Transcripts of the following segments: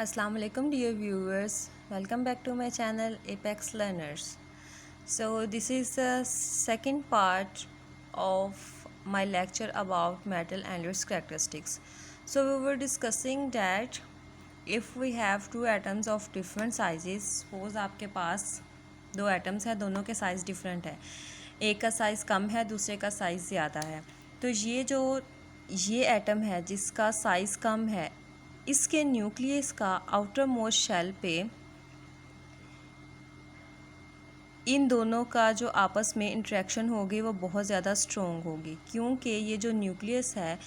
Assalamu alaikum dear viewers, welcome back to my channel Apex Learners. So this is the second part of my lecture about metal and its characteristics. So we were discussing that if we have two atoms of different sizes, suppose आपके पास दो atoms है, दोनों के size different है, एक का size कम है दूसरे का size ज़्यादा है, तो ये एटम है जिसका साइज़ कम है, इसके न्यूक्लियस का आउटर मोस्ट शेल पे इन दोनों का जो आपस में इंटरेक्शन होगी वो बहुत ज़्यादा स्ट्रॉन्ग होगी, क्योंकि ये जो न्यूक्लियस है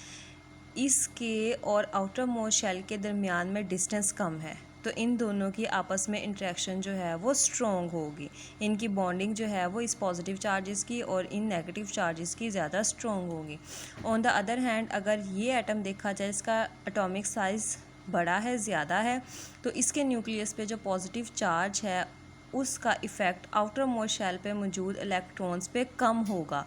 इसके और आउटर मोस्ट शेल के दरमियान में डिस्टेंस कम है, तो इन दोनों की आपस में इंटरेक्शन जो है वो स्ट्रॉन्ग होगी। इनकी बॉन्डिंग जो है वो इस पॉजिटिव चार्जेस की और इन नेगेटिव चार्जेस की ज़्यादा स्ट्रॉन्ग होगी। ऑन द अदर हैंड अगर ये एटम देखा जाए इसका एटॉमिक साइज़ बड़ा है, ज़्यादा है, तो इसके न्यूक्लियस पे जो पॉजिटिव चार्ज है उसका इफ़ेक्ट आउटर मोस्ट शेल पे मौजूद इलेक्ट्रॉन्स पे कम होगा।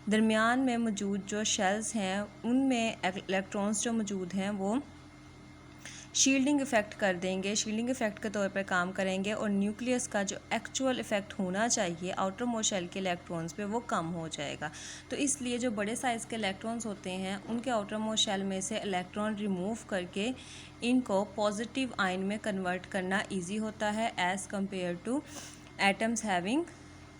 दरमियान में मौजूद जो शेल्स हैं उनमें इलेक्ट्रॉन्स जो मौजूद हैं वो शील्डिंग इफ़ेक्ट कर देंगे, शील्डिंग इफ़ेक्ट के तौर पर काम करेंगे और न्यूक्लियस का जो एक्चुअल इफ़ेक्ट होना चाहिए आउटर मोस्ट शेल के इलेक्ट्रॉन्स पे वो कम हो जाएगा। तो इसलिए जो बड़े साइज़ के इलेक्ट्रॉन्स होते हैं उनके आउटर मोस्ट शेल में से इलेक्ट्रॉन रिमूव करके इनको पॉजिटिव आयन में कन्वर्ट करना ईजी होता है as compare two atoms having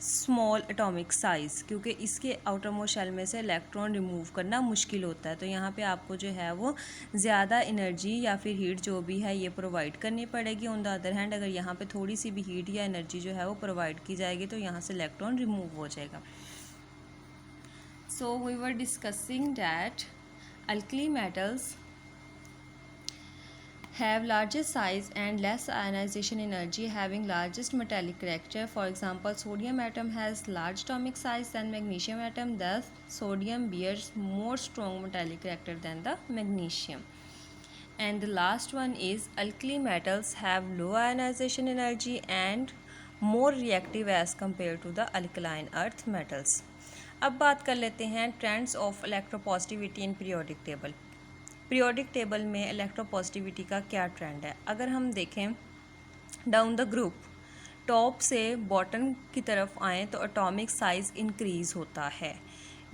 small atomic size, क्योंकि इसके आउटर मोस्ट शेल में से इलेक्ट्रॉन रिमूव करना मुश्किल होता है। तो यहाँ पे आपको जो है वो ज़्यादा एनर्जी या फिर हीट जो भी है ये प्रोवाइड करनी पड़ेगी। ऑन द अदर हैंड अगर यहाँ पे थोड़ी सी भी हीट या एनर्जी जो है वो प्रोवाइड की जाएगी तो यहाँ से इलेक्ट्रॉन रिमूव हो जाएगा। So we were discussing that alkali metals have largest size and less ionization energy, having largest metallic character. For example, sodium atom has large atomic size than magnesium atom, thus sodium bears more strong metallic character than the magnesium. And the last one is alkali metals have low ionization energy and more reactive as compared to the alkaline earth metals. अब बात कर लेते हैं trends of electropositivity in periodic table. Periodic table में electropositivity का क्या trend है, अगर हम देखें डाउन द ग्रुप टॉप से बॉटम की तरफ आएँ तो एटॉमिक साइज़ इंक्रीज़ होता है।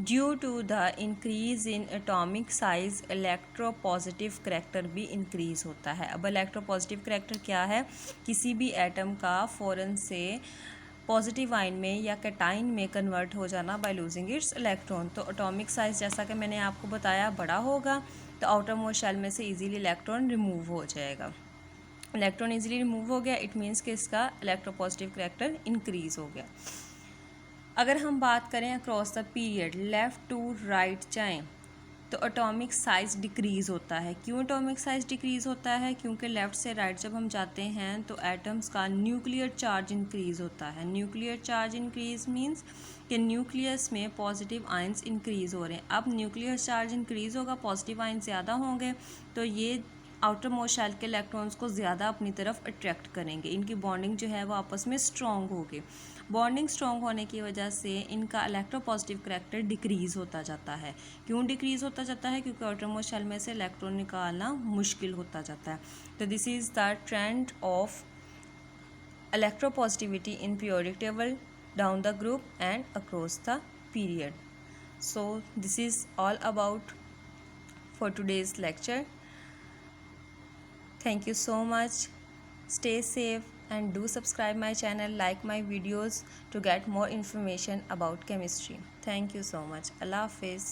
Due to the increase in atomic size electropositive character भी इंक्रीज़ होता है। अब इलेक्ट्रोपॉजिटिव करैक्टर क्या है, किसी भी एटम का फ़ौरन से पॉजिटिव आयन में या कैटाइन में कन्वर्ट हो जाना बाय लूजिंग इट्स इलेक्ट्रॉन। तो एटॉमिक साइज़ जैसा कि मैंने आपको बताया बड़ा होगा तो आउटर मोस्ट शेल में से इजीली इलेक्ट्रॉन रिमूव हो जाएगा। इलेक्ट्रॉन इजीली रिमूव हो गया, इट मीन्स कि इसका इलेक्ट्रोपॉजिटिव करैक्टर इंक्रीज़ हो गया। अगर हम बात करें across the period left to right जाएँ तो एटॉमिक साइज़ डिक्रीज़ होता है। क्यों एटॉमिक साइज़ डिक्रीज़ होता है, क्योंकि लेफ़्ट से राइट जब हम जाते हैं तो एटम्स का न्यूक्लियर चार्ज इंक्रीज़ होता है। न्यूक्लियर चार्ज इंक्रीज़ मीन्स कि न्यूक्लियस में पॉजिटिव आयंस इंक्रीज़ हो रहे हैं। अब न्यूक्लियर चार्ज इंक्रीज़ होगा, पॉजिटिव आयन ज़्यादा होंगे तो ये आउटर मोस्ट शेल के इलेक्ट्रॉन्स को ज़्यादा अपनी तरफ अट्रैक्ट करेंगे। इनकी बॉन्डिंग जो है वो आपस में स्ट्रॉन्ग होगी। बॉन्डिंग स्ट्रॉन्ग होने की वजह से इनका इलेक्ट्रोपॉजिटिव करैक्टर डिक्रीज़ होता जाता है। क्यों डिक्रीज़ होता जाता है, क्योंकि आउटर मोस्ट शेल में से इलेक्ट्रॉन निकालना मुश्किल होता जाता है। तो this is the trend of electropositivity in periodic table down the group and across the period. So this is all about for today's lecture. Thank you so much. Stay safe and do subscribe my channel, like my videos to get more information about chemistry. Thank you so much. Allah Hafiz.